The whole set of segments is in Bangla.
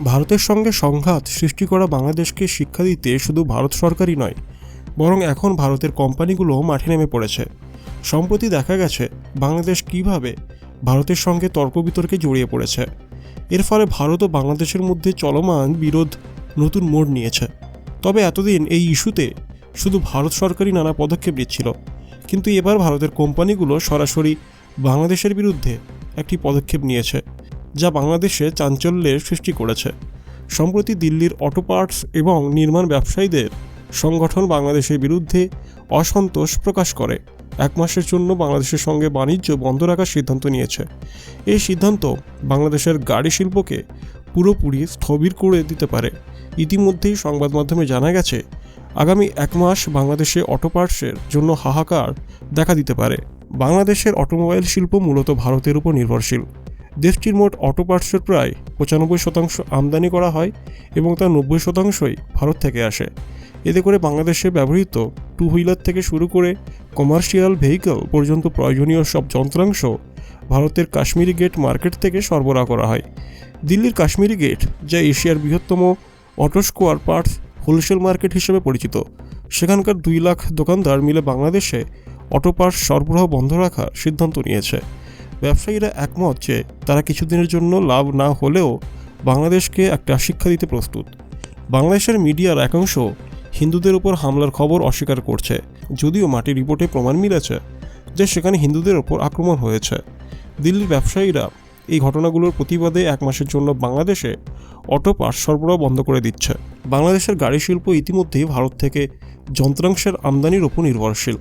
ভারতের সঙ্গে সংঘাত সৃষ্টি করা বাংলাদেশকে শিক্ষা দিতে শুধু ভারত সরকারই নয়, বরং এখন ভারতের কোম্পানিগুলোও মাঠে নেমে পড়েছে। সম্প্রতি দেখা গেছে বাংলাদেশ কিভাবে ভারতের সঙ্গে তর্ক বিতর্কে জড়িয়ে পড়েছে। এর ফলে ভারত ও বাংলাদেশের মধ্যে চলমান বিরোধ নতুন মোড় নিয়েছে। তবে এতদিন এই ইস্যুতে শুধু ভারত সরকারই নানা পদক্ষেপ নিচ্ছিল, কিন্তু এবার ভারতের কোম্পানিগুলো সরাসরি বাংলাদেশের বিরুদ্ধে একটি পদক্ষেপ নিয়েছে, যা বাংলাদেশে চাঞ্চল্যের সৃষ্টি করেছে। সম্প্রতি দিল্লির অটো পার্টস এবং নির্মাণ ব্যবসায়ীদের সংগঠন বাংলাদেশের বিরুদ্ধে অসন্তোষ প্রকাশ করে 1 মাসের জন্য বাংলাদেশের সঙ্গে বাণিজ্য বন্ধ রাখার সিদ্ধান্ত নিয়েছে। এই সিদ্ধান্ত বাংলাদেশের গাড়ি শিল্পকে পুরোপুরি স্থবির করে দিতে পারে। ইতিমধ্যেই সংবাদ মাধ্যমে জানা গেছে আগামী 1 মাস বাংলাদেশে অটো পার্টসের জন্য হাহাকার দেখা দিতে পারে। বাংলাদেশের অটোমোবাইল শিল্প মূলত ভারতের উপর নির্ভরশীল। দেশটির মোট অটো পার্টসের প্রায় 95% আমদানি করা হয় এবং তার 90%ই ভারত থেকে আসে। এতে করে বাংলাদেশে ব্যবহৃত 2 হুইলার থেকে শুরু করে কমার্শিয়াল ভেহিকল পর্যন্ত প্রয়োজনীয় সব যন্ত্রাংশ ভারতের কাশ্মীরি গেট মার্কেট থেকে সরবরাহ করা হয়। দিল্লির কাশ্মীরি গেট, যা এশিয়ার বৃহত্তম auto square parts wholesale market হিসেবে পরিচিত, সেখানকার 2 লাখ দোকানদার মিলে বাংলাদেশে অটো পার্টস সরবরাহ বন্ধ রাখার সিদ্ধান্ত নিয়েছে। ব্যবসায়ীরা একমত যে তারা কিছুদিনের জন্য লাভ না হলেও বাংলাদেশকে একটা শিক্ষা দিতে প্রস্তুত। বাংলাদেশের মিডিয়ার একাংশ হিন্দুদের উপর হামলার খবর অস্বীকার করছে, যদিও মাটির রিপোর্টে প্রমাণ মিলেছে যে সেখানে হিন্দুদের ওপর আক্রমণ হয়েছে। দিল্লির ব্যবসায়ীরা এই ঘটনাগুলোর প্রতিবাদে 1 মাসের জন্য বাংলাদেশে অটো পার্টস সরবরাহ বন্ধ করে দিচ্ছে। বাংলাদেশের গাড়ি শিল্প ইতিমধ্যেই ভারত থেকে যন্ত্রাংশের আমদানির ওপর নির্ভরশীল।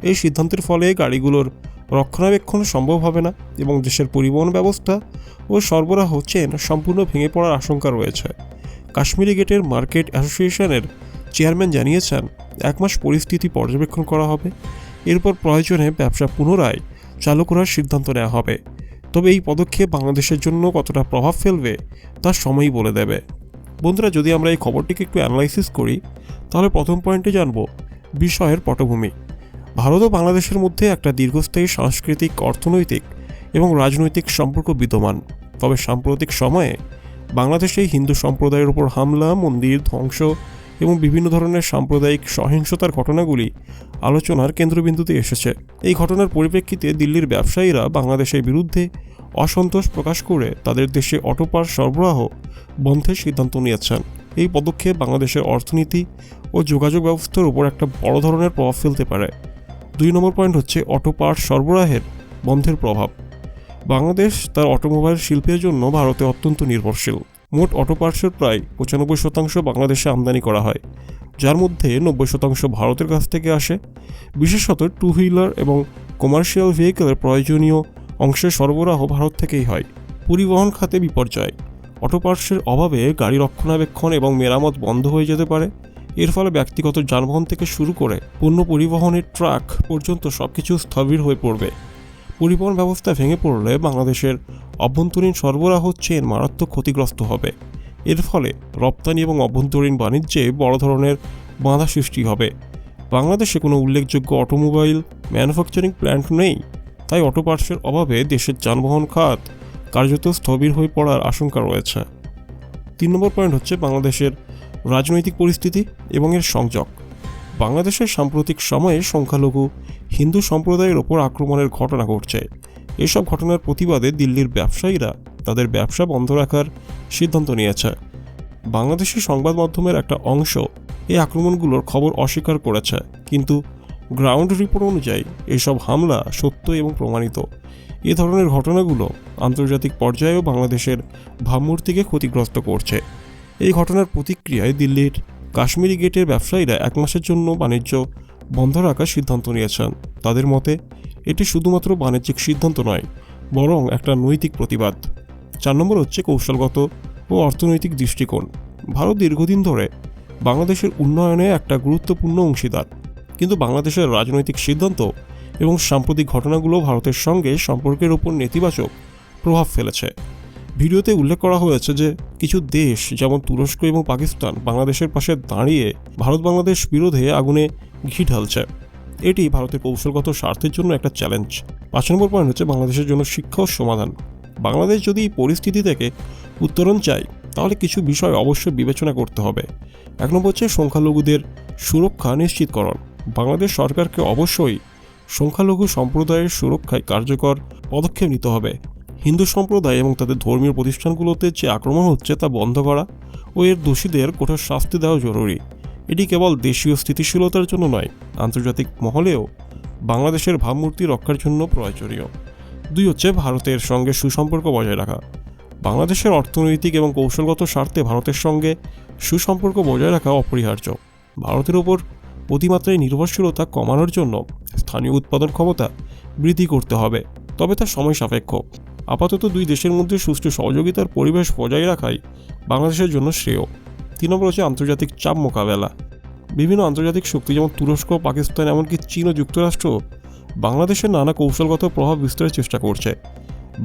এই সিদ্ধান্তের ফলে গাড়িগুলোর রক্ষণাবেক্ষণ সম্ভব হবে না এবং দেশের পরিবহন ব্যবস্থা ও সরবরাহ চেন সম্পূর্ণ ভেঙে পড়ার আশঙ্কা রয়েছে। কাশ্মীরি গেটের মার্কেট অ্যাসোসিয়েশনের চেয়ারম্যান জানিয়েছেন 1 মাস পরিস্থিতি পর্যবেক্ষণ করা হবে, এরপর প্রয়োজনে ব্যবসা পুনরায় চালু করার সিদ্ধান্ত নেওয়া হবে। তবে এই পদক্ষেপ বাংলাদেশের জন্য কতটা প্রভাব ফেলবে তার সময়ই বলে দেবে। বন্ধুরা, যদি আমরা এই খবরটিকে একটু অ্যানালাইসিস করি, তাহলে প্রথম পয়েন্টে জানব বিষয়ের পটভূমি। ভারত ও বাংলাদেশের মধ্যে একটা দীর্ঘস্থায়ী সাংস্কৃতিক, অর্থনৈতিক এবং রাজনৈতিক সম্পর্ক বিদ্যমান। তবে সাম্প্রতিক সময়ে বাংলাদেশে হিন্দু সম্প্রদায়ের উপর হামলা, মন্দির ধ্বংস এবং বিভিন্ন ধরনের সাম্প্রদায়িক সহিংসতার ঘটনাগুলি আলোচনার কেন্দ্রবিন্দুতে এসেছে। এই ঘটনার পরিপ্রেক্ষিতে দিল্লির ব্যবসায়ীরা বাংলাদেশের বিরুদ্ধে অসন্তোষ প্রকাশ করে তাদের দেশে অটো পার্টস সরবরাহ বন্ধের সিদ্ধান্ত নিয়েছেন। এই পদক্ষেপ বাংলাদেশের অর্থনীতি ও যোগাযোগ ব্যবস্থার উপর একটা বড় ধরনের প্রভাব ফেলতে পারে। 2 নম্বর পয়েন্ট হচ্ছে অটো পার্টস সরবরাহের বন্ধের প্রভাব। বাংলাদেশ তার অটোমোবাইল শিল্পের জন্য ভারতে অত্যন্ত নির্ভরশীল। মোট অটো পার্টসের প্রায় 95% বাংলাদেশে আমদানি করা হয়, যার মধ্যে 90% ভারতের কাছ থেকে আসে। বিশেষত 2 হুইলার এবং কমার্শিয়াল ভেহিকলের প্রয়োজনীয় অংশের সরবরাহ ভারত থেকেই হয়। পরিবহন খাতে বিপর্যয়। অটো পার্টসের অভাবে গাড়ি রক্ষণাবেক্ষণ এবং মেরামত বন্ধ হয়ে যেতে পারে। এর ফলে ব্যক্তিগত যানবাহন থেকে শুরু করে পণ্য পরিবহনের ট্রাক পর্যন্ত সবকিছু স্থবির হয়ে পড়বে। পরিবহন ব্যবস্থা ভেঙে পড়লে বাংলাদেশের অভ্যন্তরীণ সরবরাহ চেন মারাত্মক ক্ষতিগ্রস্ত হবে। এর ফলে রপ্তানি এবং অভ্যন্তরীণ বাণিজ্যে বড় ধরনের বাধা সৃষ্টি হবে। বাংলাদেশে কোনো উল্লেখযোগ্য অটোমোবাইল ম্যানুফ্যাকচারিং প্ল্যান্ট নেই, তাই অটো পার্টসের অভাবে দেশের যানবাহন খাত কার্যত স্থবির হয়ে পড়ার আশঙ্কা রয়েছে। 3 নম্বর পয়েন্ট হচ্ছে বাংলাদেশের রাজনৈতিক পরিস্থিতি এবং এর সংযোগ। বাংলাদেশের সাম্প্রতিক সময়ে সংখ্যালঘু হিন্দু সম্প্রদায়ের ওপর আক্রমণের ঘটনা ঘটছে। এসব ঘটনার প্রতিবাদে দিল্লির ব্যবসায়ীরা তাদের ব্যবসা বন্ধ রাখার সিদ্ধান্ত নিয়েছে। বাংলাদেশি সংবাদ মাধ্যমের একটা অংশ এই আক্রমণগুলোর খবর অস্বীকার করেছে, কিন্তু গ্রাউন্ড রিপোর্ট অনুযায়ী এসব হামলা সত্য এবং প্রমাণিত। এ ধরনের ঘটনাগুলো আন্তর্জাতিক পর্যায়েও বাংলাদেশের ভাবমূর্তিকে ক্ষতিগ্রস্ত করছে। এই ঘটনার প্রতিক্রিয়ায় দিল্লির কাশ্মীরি গেটের ব্যবসায়ীরা 1 মাসের জন্য বাণিজ্য বন্ধ রাখার সিদ্ধান্ত নিয়েছেন। তাদের মতে এটি শুধুমাত্র বাণিজ্যিক সিদ্ধান্ত নয়, বরং একটা নৈতিক প্রতিবাদ। 4 নম্বর হচ্ছে কৌশলগত ও অর্থনৈতিক দৃষ্টিকোণ। ভারত দীর্ঘদিন ধরে বাংলাদেশের উন্নয়নে একটা গুরুত্বপূর্ণ অংশীদার, কিন্তু বাংলাদেশের রাজনৈতিক সিদ্ধান্ত এবং সাম্প্রতিক ঘটনাগুলো ভারতের সঙ্গে সম্পর্কের ওপর নেতিবাচক প্রভাব ফেলেছে। ভিডিওতে উল্লেখ করা হয়েছে যে কিছু দেশ যেমন তুরস্ক এবং পাকিস্তান বাংলাদেশের পাশে দাঁড়িয়ে ভারত বাংলাদেশ বিরোধে আগুনে ঘি ঢালছে। এটি ভারতের কৌশলগত স্বার্থের জন্য একটা চ্যালেঞ্জ। 5 নম্বর পয়েন্ট হচ্ছে বাংলাদেশের জন্য শিক্ষা ও সমাধান। বাংলাদেশ যদি এই পরিস্থিতি থেকে উত্তরণ চায়, তাহলে কিছু বিষয় অবশ্যই বিবেচনা করতে হবে। 1 নম্বর হচ্ছে সংখ্যালঘুদের সুরক্ষা নিশ্চিতকরণ। বাংলাদেশ সরকারকে অবশ্যই সংখ্যালঘু সম্প্রদায়ের সুরক্ষায় কার্যকর পদক্ষেপ নিতে হবে। হিন্দু সম্প্রদায় এবং তাদের ধর্মীয় প্রতিষ্ঠানগুলোতে যে আক্রমণ হচ্ছে তা বন্ধ করা ও এর দোষীদের কঠোর শাস্তি দেওয়া জরুরি। এটি কেবল দেশীয় স্থিতিশীলতার জন্য নয়, আন্তর্জাতিক মহলেও বাংলাদেশের ভাবমূর্তি রক্ষার জন্য প্রয়োজনীয়। 2 হচ্ছে ভারতের সঙ্গে সুসম্পর্ক বজায় রাখা। বাংলাদেশের অর্থনৈতিক এবং কৌশলগত স্বার্থে ভারতের সঙ্গে সুসম্পর্ক বজায় রাখা অপরিহার্য। ভারতের ওপর অতিমাত্রায় নির্ভরশীলতা কমানোর জন্য স্থানীয় উৎপাদন ক্ষমতা বৃদ্ধি করতে হবে, তবে তা সময় সাপেক্ষ। আপাতত 2 দেশের মধ্যে সুষ্ঠু সহযোগিতার পরিবেশ বজায় রাখাই বাংলাদেশের জন্য শ্রেয়। 3 নম্বর হচ্ছে আন্তর্জাতিক চাপ মোকাবেলা। বিভিন্ন আন্তর্জাতিক শক্তি যেমন তুরস্ক, পাকিস্তান, এমনকি চীন ও যুক্তরাষ্ট্র বাংলাদেশের নানা কৌশলগত প্রভাব বিস্তারের চেষ্টা করছে।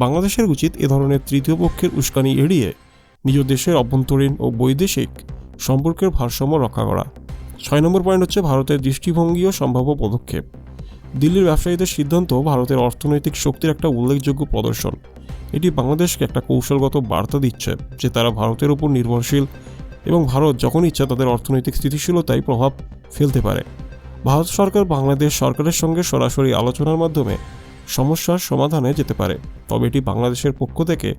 বাংলাদেশের উচিত এ ধরনের তৃতীয় পক্ষের উস্কানি এড়িয়ে নিজ দেশের অভ্যন্তরীণ ও বৈদেশিক সম্পর্কের ভারসাম্য রক্ষা করা। 6 নম্বর পয়েন্ট হচ্ছে ভারতের দৃষ্টিভঙ্গি ও সম্ভাব্য পদক্ষেপ। দিল্লির ব্যবসায়ীদের সিদ্ধান্ত ভারতের অর্থনৈতিক শক্তির একটা উল্লেখযোগ্য প্রদর্শন। এটি বাংলাদেশকে একটা কৌশলগত বার্তা দিচ্ছে যে তারা ভারতের উপর নির্ভরশীল এবং ভারত যখন ইচ্ছা তাদের অর্থনৈতিক স্থিতিশীলতায় প্রভাব ফেলতে পারে। ভারত সরকার বাংলাদেশ সরকারের সঙ্গে সরাসরি আলোচনার মাধ্যমে সমস্যার সমাধানে যেতে পারে, তবে এটি বাংলাদেশের পক্ষ থেকে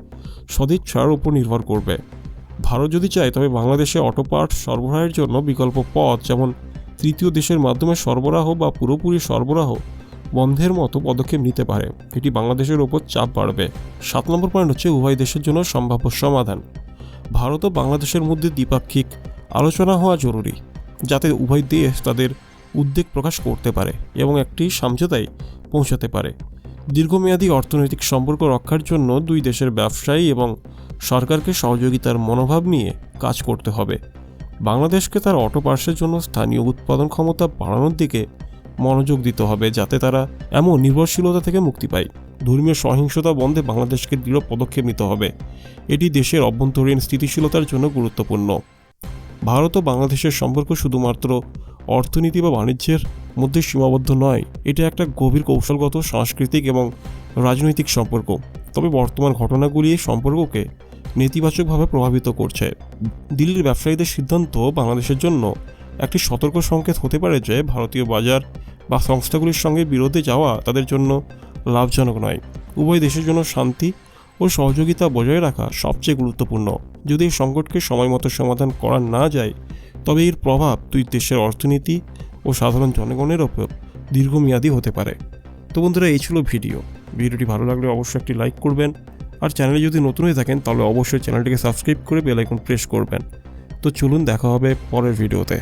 সদিচ্ছার উপর নির্ভর করবে। ভারত যদি চায় তবে বাংলাদেশে অটো পার্টস সরবরাহের জন্য বিকল্প পথ যেমন তৃতীয় দেশের মাধ্যমে সরবরাহ বা পুরোপুরি সরবরাহ বন্ধের মতো পদক্ষেপ নিতে পারে। এটি বাংলাদেশের ওপর চাপ বাড়বে। 7 নম্বর পয়েন্ট হচ্ছে উভয় দেশের জন্য সম্ভাব্য সমাধান। ভারত ও বাংলাদেশের মধ্যে দ্বিপাক্ষিক আলোচনা হওয়া জরুরি, যাতে উভয় দেশ তাদের উদ্বেগ প্রকাশ করতে পারে এবং একটি সমঝোতায় পৌঁছাতে পারে। দীর্ঘমেয়াদী অর্থনৈতিক সম্পর্ক রক্ষার জন্য 2 দেশের ব্যবসায়ী এবং সরকারকে সহযোগিতার মনোভাব নিয়ে কাজ করতে হবে। বাংলাদেশকে তার অটো পার্টসের জন্য স্থানীয় উৎপাদন ক্ষমতা বাড়ানোর দিকে মনোযোগ দিতে হবে, যাতে তারা এমন নির্ভরশীলতা থেকে মুক্তি পায়। ধর্মীয় সহিংসতা বন্ধে বাংলাদেশকে দৃঢ় পদক্ষেপ নিতে হবে। এটি দেশের অভ্যন্তরীণ স্থিতিশীলতার জন্য গুরুত্বপূর্ণ। ভারত ও বাংলাদেশের সম্পর্ক শুধুমাত্র অর্থনীতি বা বাণিজ্যের মধ্যে সীমাবদ্ধ নয়, এটা একটা গভীর কৌশলগত, সাংস্কৃতিক এবং রাজনৈতিক সম্পর্ক। তবে বর্তমান ঘটনাগুলি এই সম্পর্ককে নেতিবাচকভাবে প্রভাবিত করছে। দিল্লির ব্যবসায়ীদের সিদ্ধান্ত বাংলাদেশের জন্য একটি সতর্ক সংকেত হতে পারে যে ভারতীয় বাজার বা সংস্থাগুলির সঙ্গে বিরোধে যাওয়া তাদের জন্য লাভজনক নয়। উভয় দেশের জন্য শান্তি ও সহযোগিতা বজায় রাখা সবচেয়ে গুরুত্বপূর্ণ। যদি এই সংকটকে সময়মতো সমাধান করা না যায়, তবে এর প্রভাব 2 দেশের অর্থনীতি ও সাধারণ জনগণের ওপর দীর্ঘমেয়াদী হতে পারে। তো বন্ধুরা, এই ছিল ভিডিওটি ভালো লাগলে অবশ্যই একটি লাইক করবেন, আর চ্যানেলে যদি নতুন হয়ে থাকেন তাহলে অবশ্যই চ্যানেলটিকে সাবস্ক্রাইব করে বেল আইকন প্রেস করবেন। তো চলুন, দেখা হবে পরের ভিডিওতে।